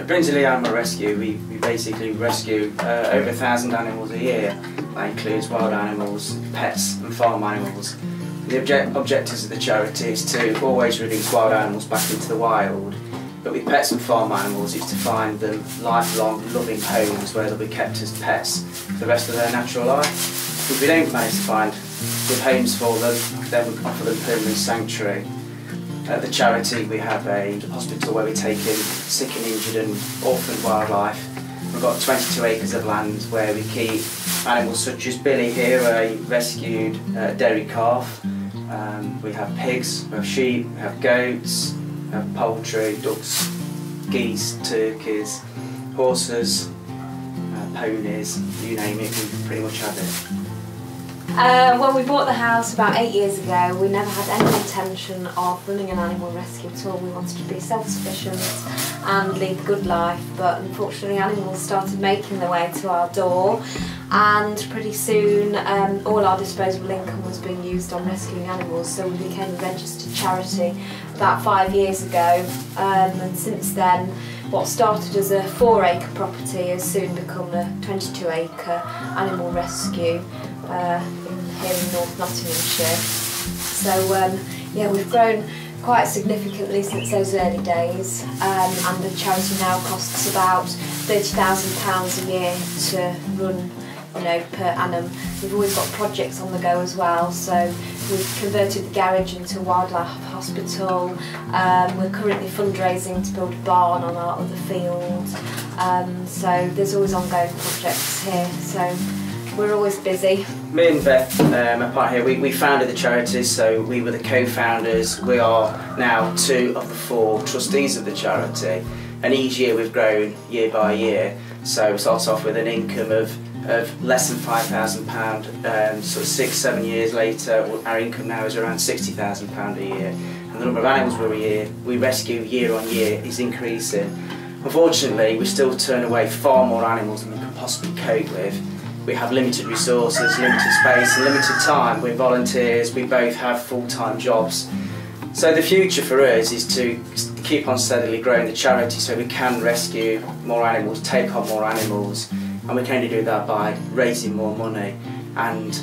At Brinsley Animal Rescue, we basically rescue over 1,000 animals a year. That includes wild animals, pets and farm animals. The objectives of the charity is to always release wild animals back into the wild, but with pets and farm animals it's to find them lifelong, loving homes where they'll be kept as pets for the rest of their natural life. If we don't manage to find good homes for them, then we offer them permanent sanctuary. At the charity we have a hospital where we take in sick and injured and orphaned wildlife. We've got 22 acres of land where we keep animals such as Billy here, a rescued dairy calf. We have pigs, we have sheep, we have goats, we have poultry, ducks, geese, turkeys, horses, ponies, you name it, we pretty much have it. When we bought the house about 8 years ago, we never had any intention of running an animal rescue at all. We wanted to be self-sufficient and lead a good life, but unfortunately animals started making their way to our door, and pretty soon all our disposable income was being used on rescuing animals, so we became a registered charity about 5 years ago, and since then what started as a 4-acre property has soon become a 22-acre animal rescue here in North Nottinghamshire. So yeah, we've grown quite significantly since those early days, and the charity now costs about £30,000 a year to run, per annum. We've always got projects on the go as well, so we've converted the garage into a wildlife hospital. We're currently fundraising to build a barn on our other field, so there's always ongoing projects here, so we're always busy. Me and Beth, my partner here, we founded the charity, so we were the co-founders. We are now 2 of the 4 trustees of the charity, and each year we've grown year by year. So we started off with an income of less than £5,000, sort of 6-7 years later our income now is around £60,000 a year, and the number of animals we rescue year on year is increasing. Unfortunately we still turn away far more animals than we can possibly cope with. We have limited resources, limited space and limited time. We're volunteers, we both have full-time jobs. So the future for us is to keep on steadily growing the charity so we can rescue more animals, take on more animals, and we can only do that by raising more money and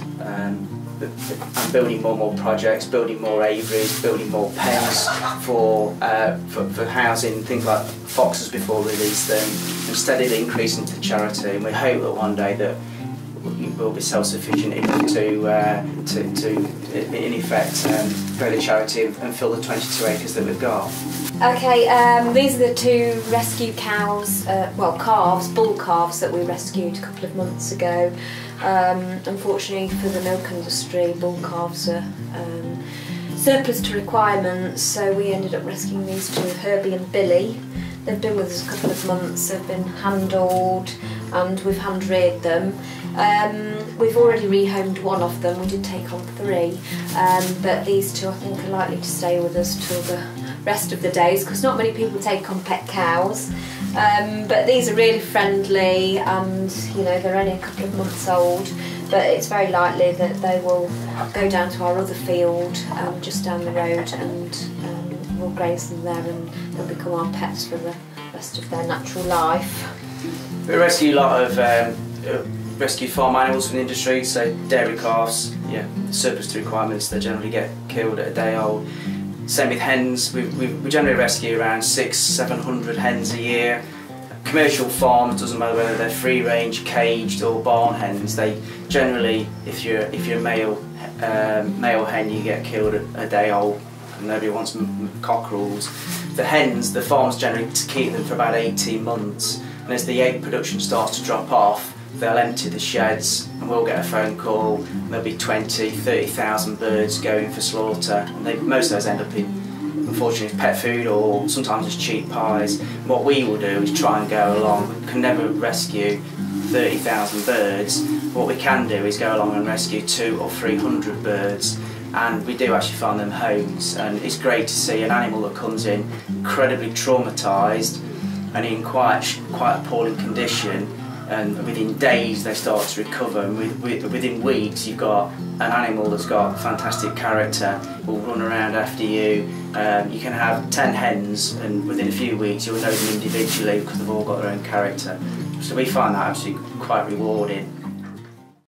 building more projects, building more aviaries, building more pens for housing things like foxes before we release them, and steadily increasing the charity. And we hope that one day that we'll be self-sufficient enough to in effect grow the charity and fill the 22 acres that we've got. Okay, these are the 2 rescue cows, calves, bull calves that we rescued a couple of months ago. Unfortunately for the milk industry, bull calves are surplus to requirements, so we ended up rescuing these 2, Herbie and Billy. They've been with us a couple of months, they've been handled and we've hand-reared them. We've already rehomed 1 of them, we did take on 3, but these 2 I think are likely to stay with us till the rest of the days, because not many people take on pet cows. But these are really friendly, and they're only a couple of months old, but it's very likely that they will go down to our other field just down the road, and we'll graze them there and they'll become our pets for the rest of their natural life. We rescue a lot of rescue farm animals from the industry, so dairy calves, surplus to requirements, they generally get killed at a day old. Same with hens, we generally rescue around 600-700 hens a year. Commercial farms, doesn't matter whether they're free range, caged or barn hens, they generally, if you're a male hen, you get killed at a day old, and nobody wants cockerels. The hens, the farms generally keep them for about 18 months, and as the egg production starts to drop off, they'll empty the sheds and we'll get a phone call and there'll be 20-30,000 birds going for slaughter, and most of those end up in, unfortunately, pet food or sometimes as cheap pies. What we will do is try and go along. We can never rescue 30,000 birds. What we can do is go along and rescue 200 or 300 birds, and we do actually find them homes, and it's great to see an animal that comes in incredibly traumatised and in quite appalling condition, and within days they start to recover, and within weeks you've got an animal that's got fantastic character, will run around after you. You can have 10 hens and within a few weeks you'll know them individually because they've all got their own character. So we find that actually quite rewarding.